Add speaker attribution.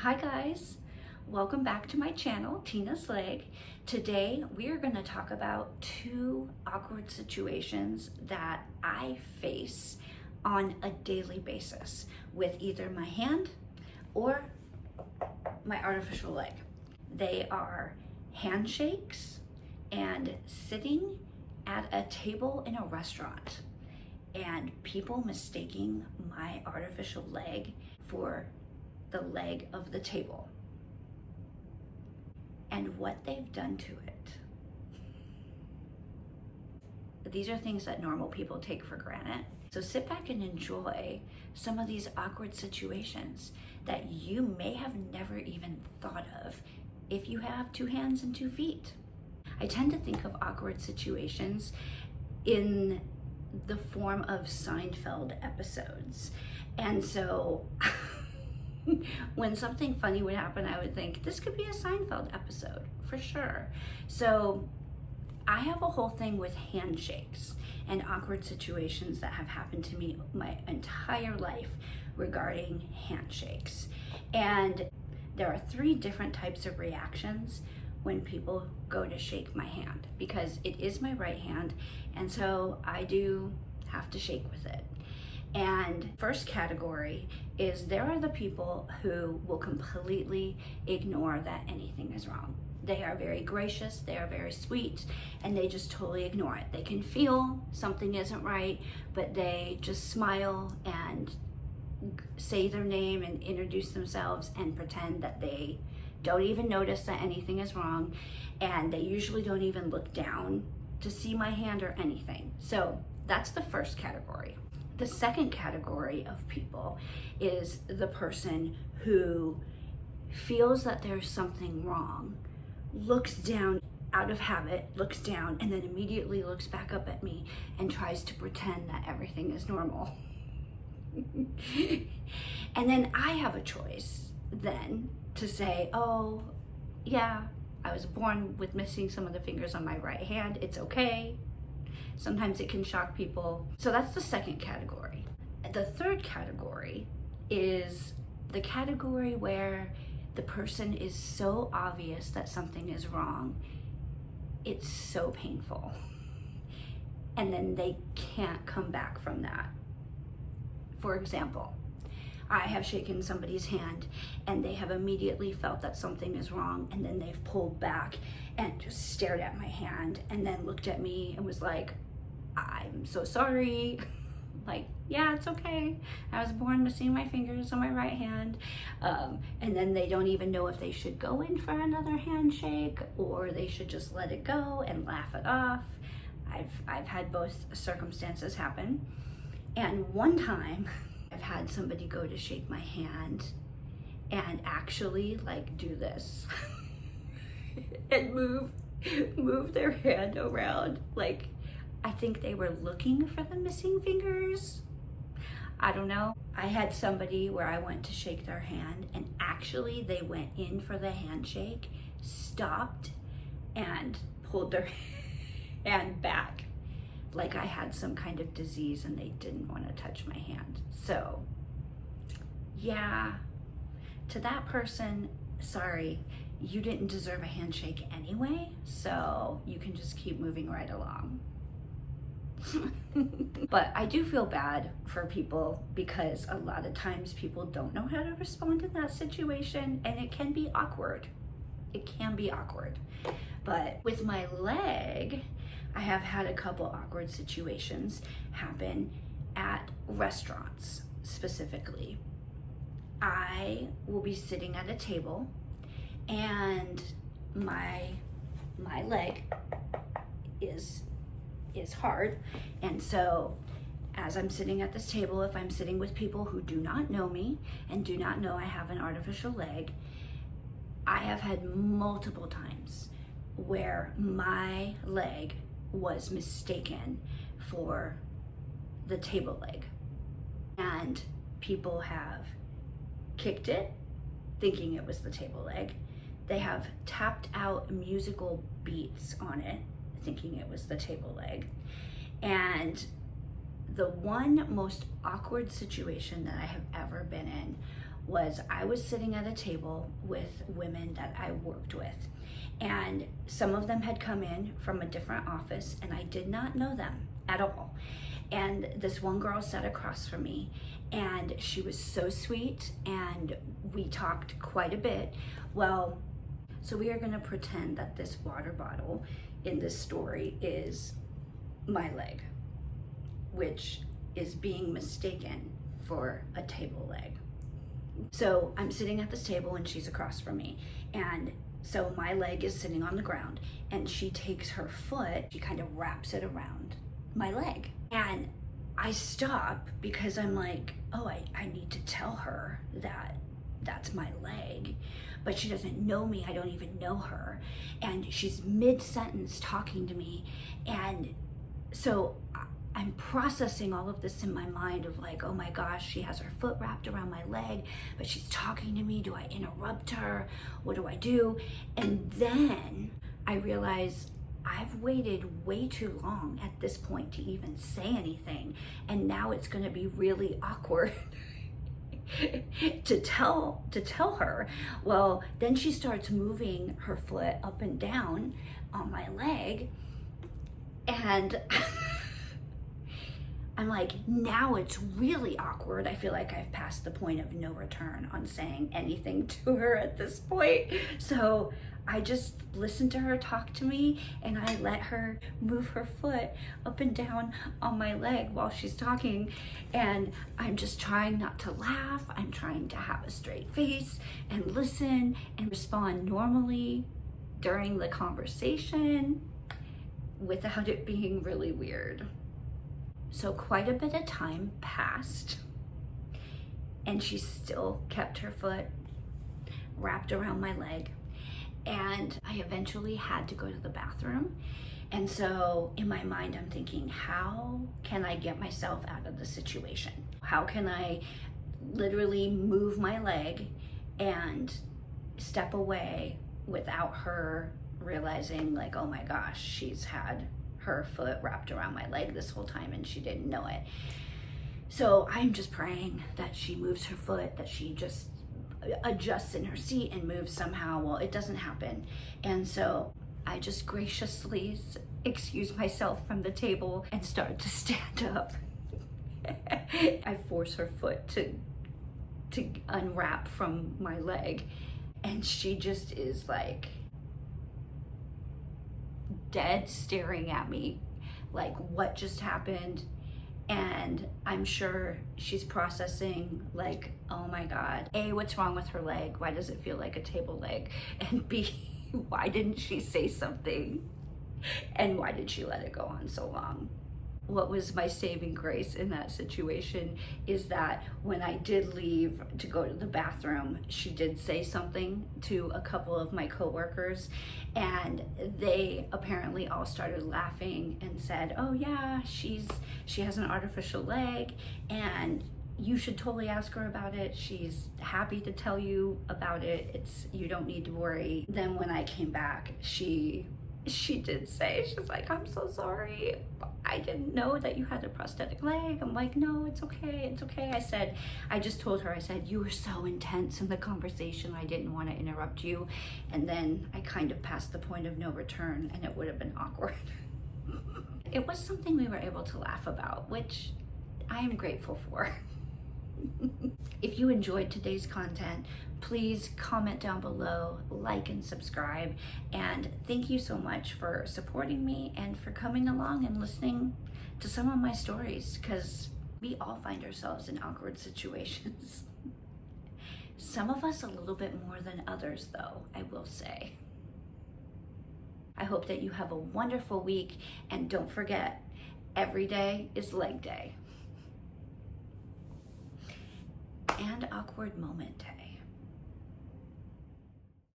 Speaker 1: Hi guys, welcome back to my channel, Tina's Leg. Today we are going to talk about two awkward situations that I face on a daily basis with either my hand or my artificial leg. They are handshakes and sitting at a table in a restaurant and people mistaking my artificial leg for the leg of the table and what they've done to it. These are things that normal people take for granted. So sit back and enjoy some of these awkward situations that you may have never even thought of if you have two hands and 2 feet. I tend to think of awkward situations in the form of Seinfeld episodes. And so when something funny would happen, I would think this could be a Seinfeld episode for sure. So I have a whole thing with handshakes and awkward situations that have happened to me my entire life regarding handshakes. And there are 3 different types of reactions when people go to shake my hand, because it is my right hand, and so I do have to shake with it. And first category is there are the people who will completely ignore that anything is wrong. They are very gracious, they are very sweet, and they just totally ignore it. They can feel something isn't right, but they just smile and say their name and introduce themselves and pretend that they don't even notice that anything is wrong, and they usually don't even look down to see my hand or anything. So that's the first category. The second category of people is the person who feels that there's something wrong, looks down out of habit, looks down, and then immediately looks back up at me and tries to pretend that everything is normal. And then I have a choice then to say, oh yeah, I was born with missing some of the fingers on my right hand, it's okay. Sometimes it can shock people. So that's the second category. The third category is the category where the person is so obvious that something is wrong, it's so painful, and then they can't come back from that. For example, I have shaken somebody's hand and they have immediately felt that something is wrong, and then they've pulled back and just stared at my hand and then looked at me and was like, I'm so sorry. Like, yeah, it's okay. I was born missing my fingers on my right hand. And then they don't even know if they should go in for another handshake or they should just let it go and laugh it off. I've had both circumstances happen. And one time I've had somebody go to shake my hand and actually like do this and move their hand around. Like, I think they were looking for the missing fingers. I don't know. I had somebody where I went to shake their hand and actually they went in for the handshake, stopped, and pulled their hand back like I had some kind of disease and they didn't want to touch my hand. So yeah, to that person, sorry, you didn't deserve a handshake anyway, so you can just keep moving right along. But I do feel bad for people because a lot of times people don't know how to respond in that situation, and it can be awkward. It can be awkward. But with my leg, I have had a couple awkward situations happen at restaurants specifically. I will be sitting at a table and my leg is hard, and so as I'm sitting at this table, if I'm sitting with people who do not know me and do not know I have an artificial leg, I have had multiple times where my leg was mistaken for the table leg, and people have kicked it thinking it was the table leg. They have tapped out musical beats on it thinking it was the table leg. And the one most awkward situation that I have ever been in was I was sitting at a table with women that I worked with, and some of them had come in from a different office, and I did not know them at all. And this one girl sat across from me, and she was so sweet, and we talked quite a bit. Well, so we are gonna pretend that this water bottle in this story is my leg, which is being mistaken for a table leg. So I'm sitting at this table and she's across from me. And so my leg is sitting on the ground, and she takes her foot, she kind of wraps it around my leg. And I stop because I'm like, oh, I need to tell her that that's my leg. But she doesn't know me, I don't even know her. And she's mid-sentence talking to me. And so I'm processing all of this in my mind of like, oh my gosh, she has her foot wrapped around my leg, but she's talking to me. Do I interrupt her? What do I do? And then I realize I've waited way too long at this point to even say anything. And now it's gonna be really awkward to tell her. Well, then she starts moving her foot up and down on my leg, and I'm like, now it's really awkward. I feel like I've passed the point of no return on saying anything to her at this point. So I just listened to her talk to me, and I let her move her foot up and down on my leg while she's talking. And I'm just trying not to laugh. I'm trying to have a straight face and listen and respond normally during the conversation without it being really weird. So quite a bit of time passed, and she still kept her foot wrapped around my leg. And I eventually had to go to the bathroom. And so in my mind, I'm thinking, how can I get myself out of the situation? How can I literally move my leg and step away without her realizing like, oh my gosh, she's had her foot wrapped around my leg this whole time and she didn't know it. So I'm just praying that she moves her foot, that she just adjusts in her seat and moves somehow. Well, it doesn't happen. And so I just graciously excuse myself from the table and start to stand up. I force her foot to unwrap from my leg, and she just is like dead staring at me like, what just happened? And I'm sure she's processing like, oh my God, A, what's wrong with her leg? Why does it feel like a table leg? And B, why didn't she say something? And why did she let it go on so long? What was my saving grace in that situation is that when I did leave to go to the bathroom, she did say something to a couple of my coworkers, and they apparently all started laughing and said, oh yeah, she has an artificial leg, and you should totally ask her about it. She's happy to tell you about it. You don't need to worry. Then when I came back, she did say, she's like, I'm so sorry. I didn't know that you had a prosthetic leg. I'm like, no, it's okay. It's okay. I just told her, I said, you were so intense in the conversation. I didn't want to interrupt you. And then I kind of passed the point of no return, and it would have been awkward. It was something we were able to laugh about, which I am grateful for. If you enjoyed today's content, please comment down below, like and subscribe. And thank you so much for supporting me and for coming along and listening to some of my stories, because we all find ourselves in awkward situations. Some of us a little bit more than others, though, I will say. I hope that you have a wonderful week, and don't forget, every day is leg day. And awkward moment day.